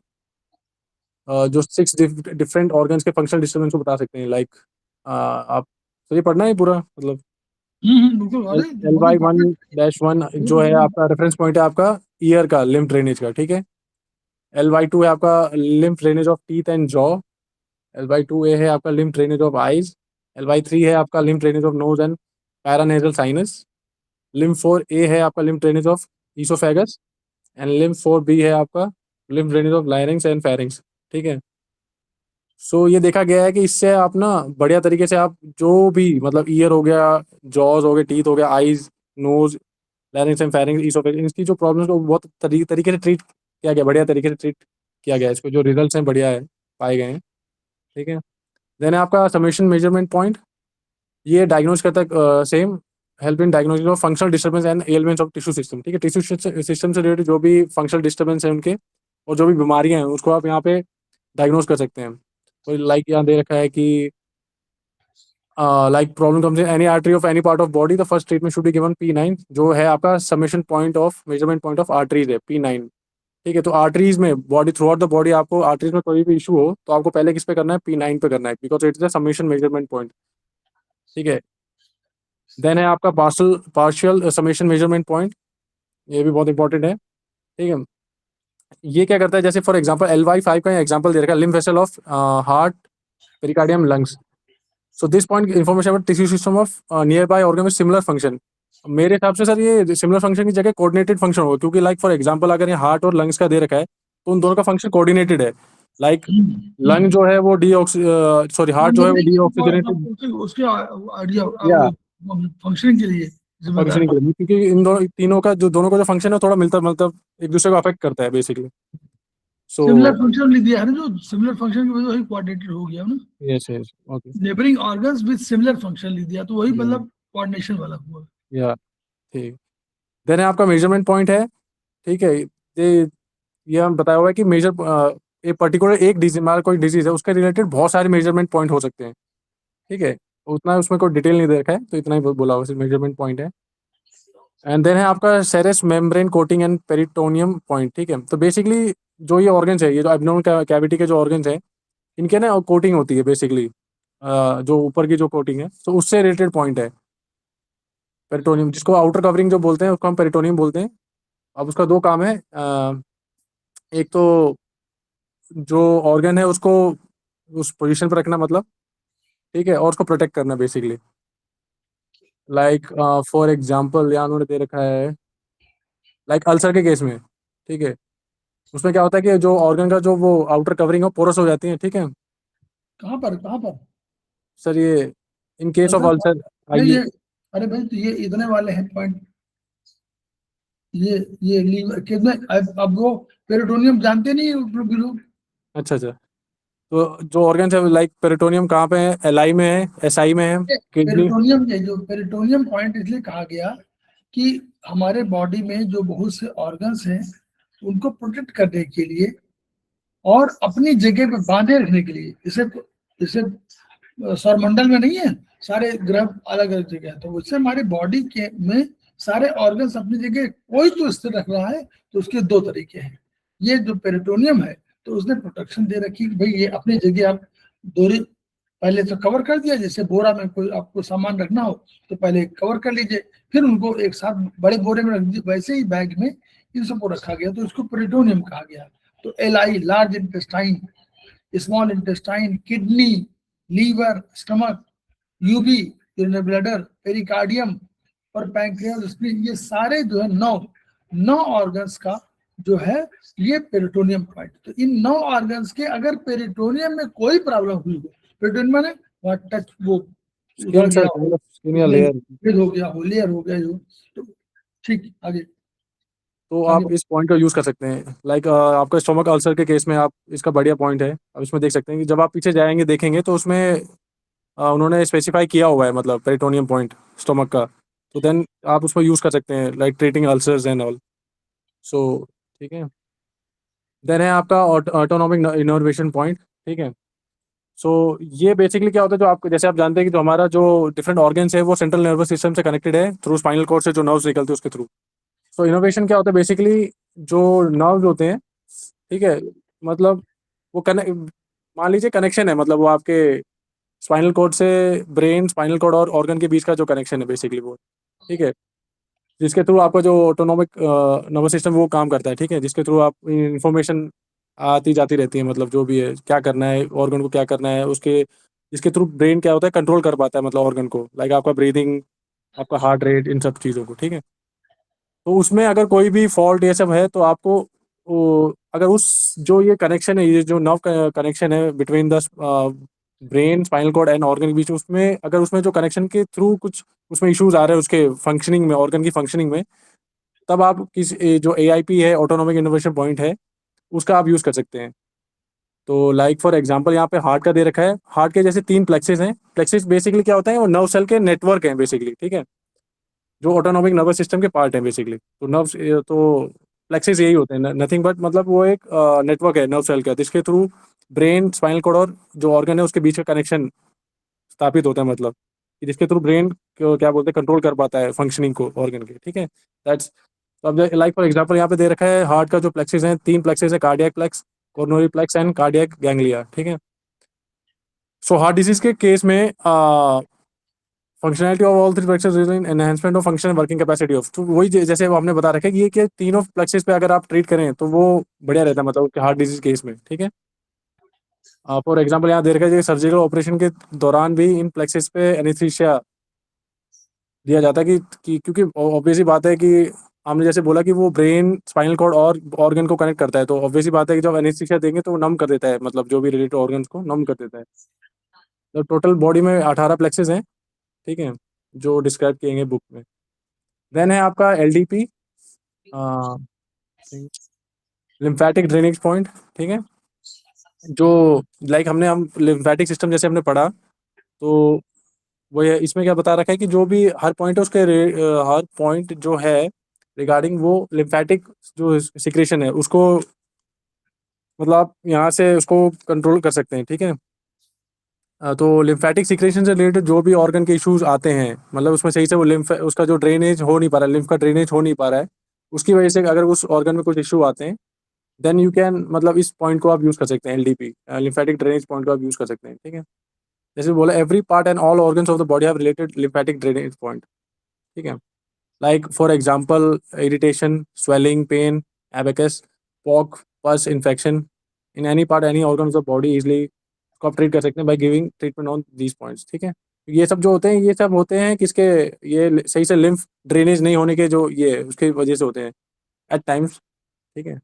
जो 6 डिफरेंट ऑर्गन्स के फंक्शनल डिस्टर्बेंस को बता सकते हैं। लाइक आप, तो ये पढ़ना है पूरा, मतलब बिल्कुल। एल अरे एल बहुत Y one important. Dash one जो है आपका रेफरेंस पॉइंट है आपका ईयर का लिम्फ ड्रेनेज का, ठीक है। L/2 है आपका lymph drainage of teeth and jaw. L/2A है आपका lymph drainage of eyes. L/3 है आपका lymph drainage of nose and paranasal sinus. Lymph 4A है आपका lymph drainage of oesophagus. And lymph 4B है आपका lymph drainage of larynx and pharynx, ठीक है। सो ये देखा गया है कि इससे आप ना बढ़िया तरीके से आप जो भी मतलब ईयर हो गया, जॉज हो गए, टीथ हो गया, eyes, nose, larynx and pharynx, oesophagus, इसकी जो प्रॉब्लम्स को बहुत तरीके से ट्रीट किया गया, बढ़िया तरीके से ट्रीट किया गया। इसको जो रिजल्ट्स हैं बढ़िया है, पाए गए हैं, ठीक है। देन आपका समेशन मेजरमेंट पॉइंट, ये डायग्नोज करता है same help in diagnosis of functional disturbance and elements of tissue system, ठीक है। टिश्यू सिस्टम से रिलेटेड जो भी फंक्शनल डिस्टर्बेंस है उनके, और जो भी बीमारियां हैं उसको आप यहाँ पे डायग्नोज कर सकते हैं। तो लाइक यहाँ दे रखा है कि like problem comes in any artery of any part of body, the first treatment should be given P9, जो है आपका summation point of measurement point of arteries है P9, ठीक है। तो आर्टरीज में body through out the body आपको arteries में कोई भी इशू हो तो आपको पहले किस पे करना है, P9 पे करना है, because it is the summation measurement point, ठीक है। देन है आपका पार्शियल समेशन मेजरमेंट पॉइंट, ये भी बहुत इंपॉर्टेंट है, ठीक है। ये क्या करता है, जैसे फॉर एग्जांपल LY5 का एग्जांपल दे रखा है, lymph vessel of heart, pericardium, lungs. So this point information about tissue system of near by organ में सिमिलर फंक्शन। मेरे हिसाब से सर ये सिमिलर फंक्शन की जगह कोऑर्डिनेटेड फंक्शन होगा, क्योंकि लाइक फॉर एग्जांपल अगर ये हार्ट और लंग्स का दे रखा है तो उन दोनों का फंक्शन कोऑर्डिनेटेड है। लाइक लंग जो है वो सॉरी हार्ट जो है वो डीऑक्सीजनेटेड, उसके आइडिया या फंक्शनिंग के लिए जिम्मेदार फंक्शनिंग के लिए, क्योंकि इन दोनों तीनों का जो दोनों का जो फंक्शन है थोड़ा मिलता मतलब एक दूसरे को अफेक्ट करता है बेसिकली। सो सिमिलर फंक्शन लिख दिया है ना, जो सिमिलर फंक्शन की वजह से कोऑर्डिनेटेड हो गया ना, yes yes okay neighbouring organs with similar function लिख दिया, तो वही मतलब कोऑर्डिनेशन वाला हुआ। या ठीक। देन आपका मेजरमेंट पॉइंट है, ठीक है। ये हम बताया हुआ है कि ए पर्टिकुलर एक डिजीज, हमारा कोई डिजीज है उसके रिलेटेड बहुत सारे मेजरमेंट पॉइंट हो सकते हैं, ठीक है। उतना उसमें कोई डिटेल नहीं दे रखा है, तो इतना ही बोला हुआ सिर्फ मेजरमेंट पॉइंट है। एंड देन है आपका serous membrane coating and peritoneum point, ठीक है। तो बेसिकली जो ये ऑर्गन्स है, ये जो एब्डोमेनल कैविटी के जो ऑर्गन्स है, इनके ना कोटिंग होती है बेसिकली, जो ऊपर की जो कोटिंग है, तो उससे रिलेटेड पॉइंट है पेरिटोनियम, जिसको आउटर कवरिंग जो बोलते हैं उसको हम पेरिटोनियम बोलते हैं। अब उसका दो काम है, एक तो जो ऑर्गन है उसको उस पोजीशन पर रखना मतलब, ठीक है, और उसको प्रोटेक्ट करना बेसिकली। लाइक फॉर एग्जांपल यहाँ उन्होंने दे रखा है, लाइक अल्सर के केस में, ठीक है, उसमें क्या होता है कि जो ऑर्गन का जो वो आउटर कवरिंग है पोरस हो जाती है, ठीक है। कहाँ पर सर ये in case of ulcer? Ulcer नहीं आइए। ये, अरे भाई तो ये इतने वाले हैं पॉइंट, ये लीवर कितने, अब वो पेरिटोनियम जानते नहीं है लोग। अच्छा अच्छा, तो जो ऑर्गन है लाइक पेरिटोनियम कहाँ पे है, LI में है, SI में है, किडनी। पेरिटोनियम के जो पेरिटोनियम पॉइंट इसलिए कहा गया कि हमारे बॉडी में जो बहुत से ऑर्गन्स हैं उनको प्रोटेक्ट करने के लिए और अपनी जगह पे बांधे रखने के लिए, जैसे सौरमंडल में नहीं है सारे ग्रह अलग अलग जगह है, तो उससे हमारे बॉडी के में सारे ऑर्गन्स अपनी जगह कोई तो स्थिर रख रहा है, तो उसके दो तरीके हैं। ये जो पेरिटोनियम है तो उसने प्रोटेक्शन दे रखी कि भाई ये अपनी जगह आप दूरी पहले तो कवर कर दिया, जैसे बोरा में कोई आपको सामान रखना हो तो पहले कवर कर लीजिए, फिर उनको एक साथ बड़े बोरे में रख दीजिए, वैसे ही बैग में इन सबको रखा गया, तो इसको पेरिटोनियम कहा गया। तो LI large intestine, small intestine, kidney, liver, stomach, UB urinary bladder, pericardium और पैंक्रियास, ये सारे जो है नौ ऑर्गन्स का जो है ये पेरिटोनियम पॉइंट। तो इन 9 ऑर्गन्स के अगर पेरिटोनियम में कोई प्रॉब्लम हुई हो, पेरिटोनियम माने वहाँ टच वो उधड़ गया हो, स्किन या लेयर। फिर हो गया हो, लेयर हो गया हो, तो ठीक आगे तो आगे आप इस पॉइंट का यूज़ कर सकते हैं, लाइक आपका स्टोमक अल्सर के केस में आप इसका बढ़िया पॉइंट है। अब इसमें देख सकते हैं कि जब आप पीछे जाएंगे देखेंगे तो उसमें उन्होंने स्पेसिफाई किया हुआ है मतलब पेरिटोनियम पॉइंट स्टोमक का, तो देन आप उसको यूज़ कर सकते हैं like treating ulcers and all. So ठीक है। देन है आपका ऑटोनॉमिक इनर्वेशन पॉइंट, ठीक है। सो ये बेसिकली क्या होता है, जो आप जैसे आप जानते हैं कि जो हमारा जो डिफरेंट ऑर्गन्स है वो सेंट्रल नर्वस सिस्टम से कनेक्टेड है थ्रू स्पाइनल कॉर्ड से, जो नर्व्स निकलते हैं उसके थ्रू। सो इनोवेशन क्या होता है बेसिकली, जो नर्व्स होते हैं, ठीक है, मतलब वो कनेक्ट, मान लीजिए कनेक्शन है, मतलब वो आपके स्पाइनल कॉर्ड से ब्रेन, स्पाइनल कॉर्ड और ऑर्गन के बीच का जो कनेक्शन है बेसिकली वो, ठीक है, जिसके थ्रू आपका जो ऑटोनॉमिक नर्वस सिस्टम वो काम करता है, ठीक है, जिसके थ्रू आप इंफॉर्मेशन आती जाती रहती है, मतलब जो भी है क्या करना है ऑर्गन को, क्या करना है उसके, जिसके थ्रू ब्रेन क्या होता है कंट्रोल कर पाता है मतलब ऑर्गन को, लाइक आपका ब्रीदिंग, आपका हार्ट रेट, इन सब चीज़ों को, ठीक है। तो उसमें अगर कोई भी फॉल्ट ये सब है तो आपको अगर उस जो ये कनेक्शन है, ये जो नर्व कनेक्शन है between the brain, spinal cord and organ के बीच, उसमें अगर उसमें जो कनेक्शन के थ्रू कुछ उसमें इश्यूज आ रहे हैं उसके फंक्शनिंग में, ऑर्गन की फंक्शनिंग में, तब आप जो AIP है, ऑटोनॉमिक इनोवेशन पॉइंट है, उसका आप यूज़ कर सकते हैं। तो लाइक फॉर एग्जांपल यहाँ पे हार्ट का दे रखा है, हार्ट के जैसे 3 प्लेक्सेस हैं। प्लेक्सेस बेसिकली क्या होता है, वो नर्व सेल के नेटवर्क हैं बेसिकली, ठीक है, जो ऑटोनॉमिक नर्वस सिस्टम के पार्ट है बेसिकली। तो नर्व्स तो प्लेक्सेस यही होते हैं, नथिंग बट मतलब वो एक नेटवर्क है नर्व सेल का, जिसके थ्रू ब्रेन, स्पाइनल कॉर्ड और जो ऑर्गन है उसके बीच का कनेक्शन स्थापित होता है, मतलब कि जिसके थ्रू ब्रेन क्या बोलते हैं कंट्रोल कर पाता है फंक्शनिंग को ऑर्गन के, ठीक है, दैट्स। तो अब लाइक फॉर एग्जांपल यहाँ पे दे रखा है हार्ट का जो प्लेक्सेस हैं, 3 प्लेक्सेस है, cardiac plexus, coronary plexus and cardiac ganglia, ठीक है। सो हार्ट डिजीज के केस में functionality of all three plexuses is in enhancement of function working capacity of, तो वही जैसे वो आपने बता रखा है कि ये कि तीनों प्लेक्सेस पे अगर आप ट्रीट करें तो वो बढ़िया रहता है, मतलब कि हार्ट डिजीज केस में, ठीक है। फॉर एग्जांपल यहाँ दे रखा है कि सर्जिकल ऑपरेशन के दौरान भी इन प्लेक्सेस पे एनेस्थीसिया दिया जाता है कि क्योंकि ऑब्वियसली बात है कि हमने जैसे बोला कि वो ब्रेन, स्पाइनल कॉर्ड और ऑर्गन को कनेक्ट करता है, तो ऑब्वियसली बात है कि जब एनेस्थीसिया देंगे तो वो नम कर देता है, मतलब जो भी रिलेटेड ऑर्गन्स को नम कर देता है। तो टोटल बॉडी में 18 प्लेक्सेस हैं, ठीक है, जो डिस्क्राइब किए गए बुक में। देन है आपका LDP, लिम्फेटिक ड्रेनेज पॉइंट, ठीक है, जो हम लिम्फेटिक सिस्टम जैसे हमने पढ़ा, तो वो ये इसमें क्या बता रखा है कि जो भी हर पॉइंट है उसके हर पॉइंट जो है रिगार्डिंग वो लिम्फेटिक जो सिक्रेशन है उसको, मतलब आप यहाँ से उसको कंट्रोल कर सकते हैं, ठीक है। तो लिम्फेटिक सिक्रेशन से रिलेटेड जो भी ऑर्गन के इश्यूज आते हैं, मतलब उसमें सही से वो लिम्फ उसका जो ड्रेनेज हो नहीं पा रहा है, लिम्फ का ड्रेनेज हो नहीं पा रहा है, उसकी वजह से अगर उस ऑर्गन में कुछ इशू आते हैं, देन यू कैन, मतलब इस पॉइंट को आप यूज़ कर सकते हैं, LDP लिम्फेटिक ड्रेनेज पॉइंट को आप यूज़ कर सकते हैं, ठीक है। जैसे बोला every part and all organs of the body have related lymphatic drainage point, ठीक है। Like for example irritation, swelling, pain, abscess, pock, pus, infection in any part any organ of the body easily को आप treat कर सकते हैं by giving treatment on these points, ठीक है। ये सब जो होते हैं ये सब होते हैं किसके, ये सही से लिम्फ ड्रेनेज नहीं होने के जो ये उसके वजह से होते हैं एट टाइम्स, ठीक है।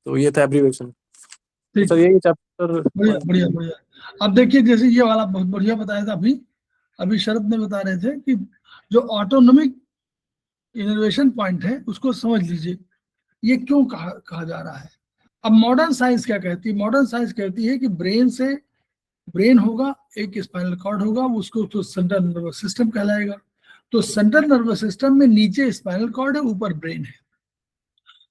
तो ये था एब्रीवेशन। ठीक सर है, ये चैप्टर बढ़िया बढ़िया बढ़िया। अब देखिए जैसे ये वाला बहुत बढ़िया बताया था अभी अभी शरद ने बता रहे थे कि जो ऑटोनोमिक इनोवेशन पॉइंट है उसको समझ लीजिए, ये क्यों कहा जा रहा है। अब मॉडर्न साइंस क्या कहती है, मॉडर्न साइंस कहती है कि ब्रेन होगा, एक स्पाइनल कॉर्ड होगा, उसको तो सेंट्रल नर्वस सिस्टम कहलाएगा। तो सेंट्रल नर्वस सिस्टम में नीचे स्पाइनल कॉर्ड है, ऊपर ब्रेन है।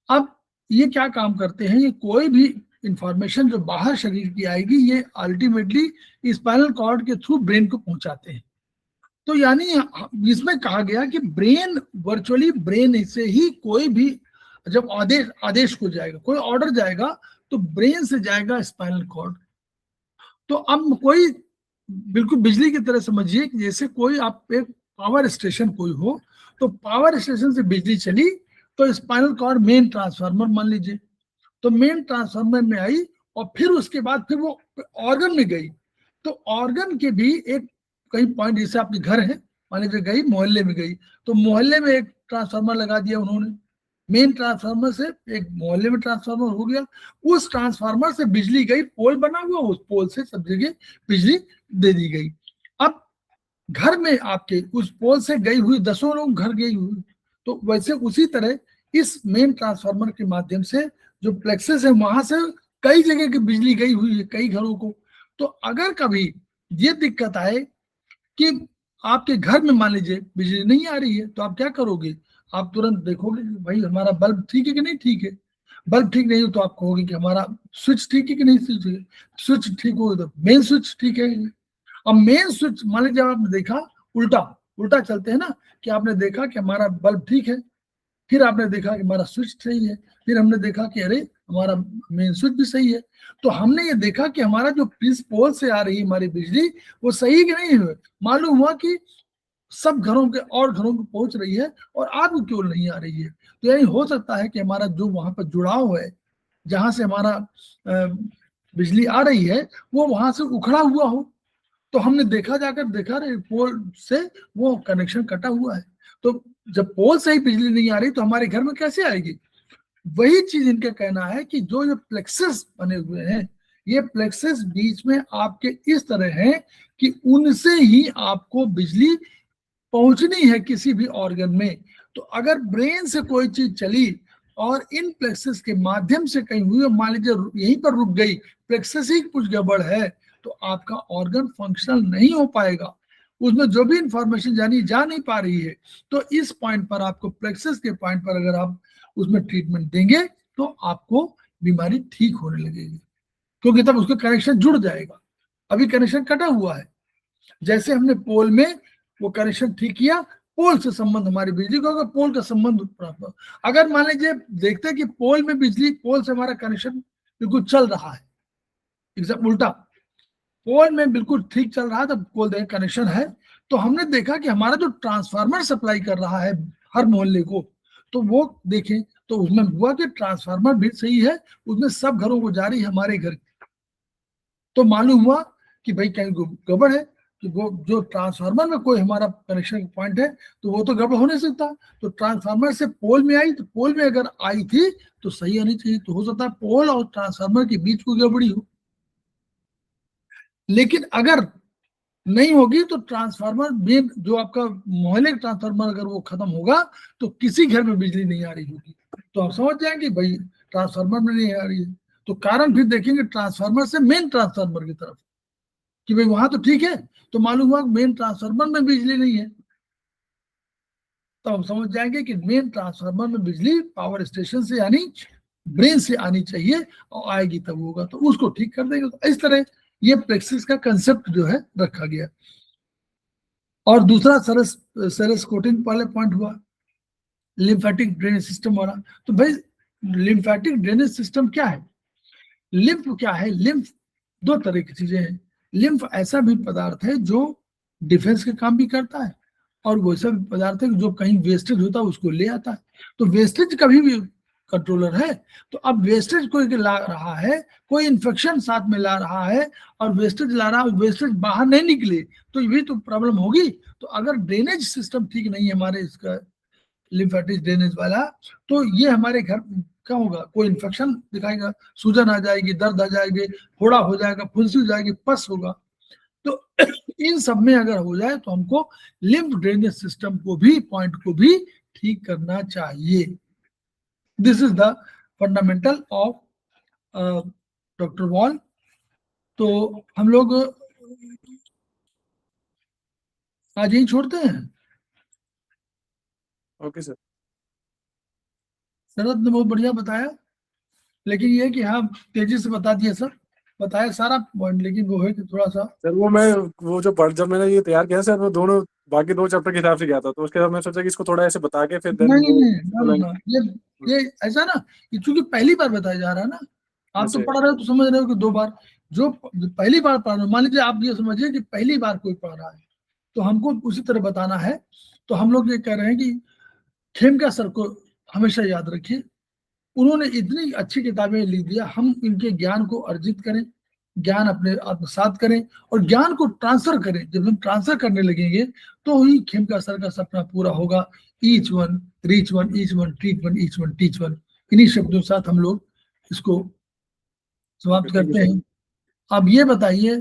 अब ये क्या काम करते हैं, ये कोई भी इंफॉर्मेशन जो बाहर शरीर की आएगी ये अल्टीमेटली स्पाइनल कॉर्ड के थ्रू ब्रेन को पहुंचाते हैं। तो यानी इसमें कहा गया कि ब्रेन वर्चुअली ब्रेन से ही कोई भी जब आदेश को जाएगा, कोई ऑर्डर जाएगा तो ब्रेन से जाएगा स्पाइनल कॉर्ड। तो अब कोई बिल्कुल बिजली की तरह समझिए कि जैसे कोई आप एक पावर स्टेशन कोई हो, तो पावर स्टेशन से बिजली चली तो स्पाइनल कॉर्ड मेन ट्रांसफार्मर मान लीजिए, तो मेन ट्रांसफार्मर में आई और फिर उसके बाद फिर वो ऑर्गन में गई। तो ऑर्गन के भी एक कई पॉइंट, जैसे आपके घर है मान लीजिए गई मोहल्ले में गई, तो मोहल्ले में एक ट्रांसफार्मर लगा दिया उन्होंने, मेन ट्रांसफार्मर से एक मोहल्ले में ट्रांसफार्मर हो गया, उस ट्रांसफार्मर से बिजली गई, पोल बना हुआ, उस पोल से सब जगह बिजली दे दी गई। अब घर में आपके उस पोल से गई हुई 10 लोग घर गई हुई, तो वैसे उसी तरह इस मेन ट्रांसफार्मर के माध्यम से जो प्लेक्सेस है वहां से कई जगह की बिजली गई हुई है, कई घरों को। तो अगर कभी ये दिक्कत आए कि आपके घर में मान लीजिए बिजली नहीं आ रही है, तो आप क्या करोगे, आप तुरंत देखोगे कि भाई हमारा बल्ब ठीक है कि नहीं ठीक है। बल्ब ठीक नहीं हो तो आप कहोगे कि हमारा स्विच ठीक है कि नहीं स्विच है। स्विच ठीक हो तो मेन स्विच ठीक है। अब मेन स्विच मान लीजिए आपने देखा उल्टा उल्टा चलते हैं ना, कि आपने देखा कि हमारा बल्ब ठीक है, फिर आपने देखा कि हमारा स्विच सही है, फिर हमने देखा कि अरे हमारा मेन स्विच भी सही है। तो हमने ये देखा कि हमारा जो इस पोल से आ रही हमारी बिजली वो सही कि नहीं है। मालूम हुआ कि सब घरों के और घरों को पहुंच रही है और आपको क्यों नहीं आ रही है। तो यही हो सकता है कि हमारा जो वहां पर जुड़ाव है, जहां से हमारा बिजली आ रही है, वो वहां से उखड़ा हुआ हो। तो हमने देखा जाकर देखा रे पोल से वो कनेक्शन कटा हुआ है। तो जब पोल से ही बिजली नहीं आ रही तो हमारे घर में कैसे आएगी। वही चीज इनका कहना है कि जो ये प्लेक्सेस बने हुए हैं, ये प्लेक्सेस बीच में आपके इस तरह हैं कि उनसे ही आपको बिजली पहुंचनी है किसी भी ऑर्गन में। तो अगर ब्रेन से कोई चीज चली और इन प्लेक्सेस के माध्यम से कहीं हुई, मान लीजिए यहीं पर रुक गई, प्लेक्सेस ही कुछ गड़बड़ है, तो आपका ऑर्गन फंक्शनल नहीं हो पाएगा, उसमें जो भी इंफॉर्मेशन जानी जा नहीं पा रही है। तो इस पॉइंट पर आपको प्लेक्सेस के पॉइंट पर अगर आप उसमें ट्रीटमेंट देंगे तो आपको बीमारी ठीक होने लगेगी, क्योंकि तब उसका कनेक्शन जुड़ जाएगा। अभी कनेक्शन कटा हुआ है, जैसे हमने पोल में वो कनेक्शन ठीक किया, पोल से संबंध हमारी बिजली का होगा, पोल का संबंध प्राप्त। अगर मान लीजिए देखते हैं कि पोल में बिजली, पोल से हमारा कनेक्शन बिल्कुल चल रहा है, एकदम उल्टा, पोल में बिल्कुल ठीक चल रहा है, तब पोल देख कनेक्शन है, तो हमने देखा कि हमारा जो ट्रांसफार्मर सप्लाई कर रहा है हर मोहल्ले को, तो वो देखें तो उसमें हुआ कि ट्रांसफार्मर भी सही है, उसमें सब घरों को जा रही है हमारे घर। तो मालूम हुआ कि भाई कहीं गड़बड़ है, कि वो जो ट्रांसफार्मर में कोई हमारा कनेक्शन पॉइंट है तो वो तो गड़बड़ हो नहीं सकता। तो ट्रांसफार्मर से पोल में आई, तो पोल में अगर आई थी तो सही आनी चाहिए। तो हो सकता है पोल और ट्रांसफार्मर के बीच कोई गड़बड़ी हो, लेकिन अगर नहीं होगी तो ट्रांसफार्मर मेन जो आपका मोहल्ले का ट्रांसफार्मर अगर वो खत्म होगा तो किसी घर में बिजली नहीं आ रही होगी। तो आप समझ जाएंगे भाई ट्रांसफार्मर में नहीं आ रही है। तो कारण फिर देखेंगे ट्रांसफार्मर से मेन ट्रांसफार्मर की तरफ कि भाई वहां तो ठीक है, तो मालूम हुआ मेन ट्रांसफार्मर में बिजली नहीं है। तो हम समझ जाएंगे कि मेन ट्रांसफार्मर में बिजली पावर स्टेशन से यानी ब्रेन से आनी चाहिए, और आएगी तब होगा, तो उसको ठीक कर देंगे। तो इस तरह ये प्लेक्सिस का कंसेप्ट जो है रखा गया। और दूसरा सरस कोटिंग वाले पॉइंट हुआ लिम्फेटिक ड्रेनेज सिस्टम वाला। तो भाई लिम्फेटिक ड्रेनेज सिस्टम क्या है? लिम्फ क्या है? लिम्फ दो तरह की चीजें हैं। लिम्फ ऐसा भी पदार्थ है जो डिफेंस के काम भी करता है, और वैसा भी पदार्थ है जो कहीं वेस्टेज होता है उसको ले आता है। तो वेस्टेज कभी भी कंट्रोलर है। तो अब वेस्टेज कोई ला रहा है, कोई इन्फेक्शन साथ में ला रहा है और वेस्टेज ला रहा है, वेस्टेज बाहर नहीं निकले तो ये भी तो प्रॉब्लम होगी। तो अगर ड्रेनेज सिस्टम ठीक नहीं है हमारे इसका लिम्फेटिक ड्रेनेज वाला, तो ये हमारे घर क्या होगा, कोई इन्फेक्शन दिखाएगा, सूजन आ जाएगी, दर्द आ जाएगी, फोड़ा हो जाएगा, फुंसी हो जाएगी, पस होगा। तो इन सब में अगर हो जाए तो हमको लिम्फ ड्रेनेज सिस्टम को भी पॉइंट को भी ठीक करना चाहिए। This is the fundamental of doctor wall. तो हम लोग आज यही छोड़ते हैं। Okay sir. शरद ने बहुत बढ़िया बताया, लेकिन ये कि हाँ तेजी से बता दिया सर, बताया सारा पॉइंट, लेकिन वो है कि थोड़ा सा सर वो जो पढ़ जब मैंने ये तैयार किया सर, वो दोनों बाकी 2 चैप्टर के हिसाब से गया था, तो उसके बाद मैंने सोचा कि इसको थोड़ा ऐसे बता के फिर नहीं, ये ऐसा ना कि चूंकि पहली बार बताया जा रहा है ना, आप तो पढ़ रहे हो तो समझ रहे हो कि 2 बार, जो पहली बार पढ़ रहे हो, मान लीजिए आप ये समझिए कि पहली बार कोई पढ़ रहा है तो हमको उसी तरह बताना है। तो हम लोग ये कह रहे हैं कि खेमका सर को हमेशा याद रखिए, उन्होंने इतनी अच्छी किताबें लिख दिया, हम इनके ज्ञान को अर्जित करें, ज्ञान अपने आत्मसात करें और ज्ञान को ट्रांसफर करें। जब हम ट्रांसफर करने लगेंगे तो ही खेमका सर का सपना पूरा होगा। Each one reach one, each one treat one, each one teach one. इन्हीं शब्दों के साथ हम लोग इसको समाप्त करते हैं। अब ये बताइए